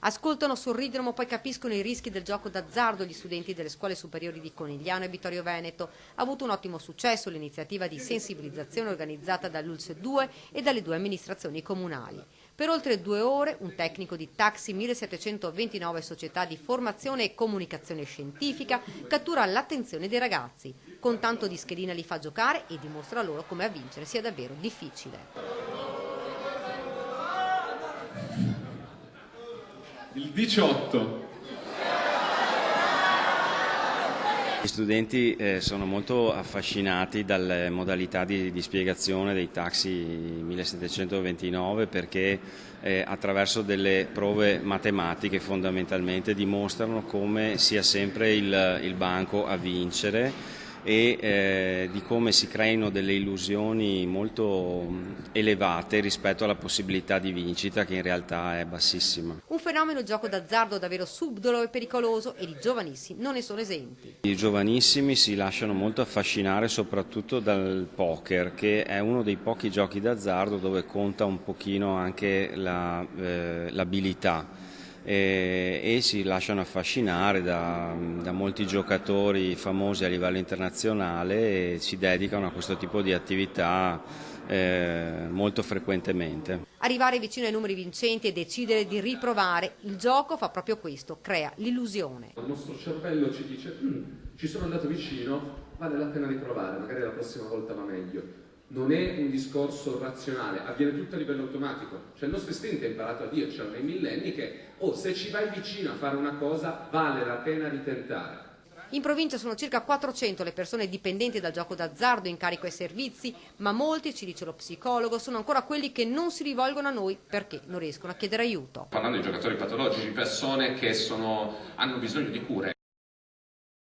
Ascoltano, sorridono, ma poi capiscono i rischi del gioco d'azzardo. Gli studenti delle scuole superiori di Conigliano e Vittorio Veneto. Ha avuto un ottimo successo l'iniziativa di sensibilizzazione organizzata dall'ULSS 2 e dalle 2 amministrazioni comunali. Per oltre 2 ore un tecnico di Taxi 1729 Società di Formazione e Comunicazione Scientifica cattura l'attenzione dei ragazzi. Con tanto di schedina li fa giocare e dimostra loro come a vincere sia davvero difficile. Il 18. Gli studenti sono molto affascinati dalle modalità di spiegazione dei Taxi 1729 perché attraverso delle prove matematiche fondamentalmente dimostrano come sia sempre il banco a vincere e di come si creino delle illusioni molto elevate rispetto alla possibilità di vincita che in realtà è bassissima. Un fenomeno gioco d'azzardo davvero subdolo e pericoloso e i giovanissimi non ne sono esenti. I giovanissimi si lasciano molto affascinare soprattutto dal poker, che è uno dei pochi giochi d'azzardo dove conta un pochino anche l'abilità. E si lasciano affascinare da molti giocatori famosi a livello internazionale e si dedicano a questo tipo di attività molto frequentemente. Arrivare vicino ai numeri vincenti e decidere di riprovare, il gioco fa proprio questo, crea l'illusione. Il nostro cervello ci dice ci sono andato vicino, vale la pena riprovare, magari la prossima volta va meglio. Non è un discorso razionale, avviene tutto a livello automatico. Cioè il nostro istinto ha imparato a dirci nei millenni che se ci vai vicino a fare una cosa vale la pena ritentare. In provincia sono circa 400 le persone dipendenti dal gioco d'azzardo in carico ai servizi, ma molti, ci dice lo psicologo, sono ancora quelli che non si rivolgono a noi perché non riescono a chiedere aiuto. Parlando di giocatori patologici, persone che hanno bisogno di cure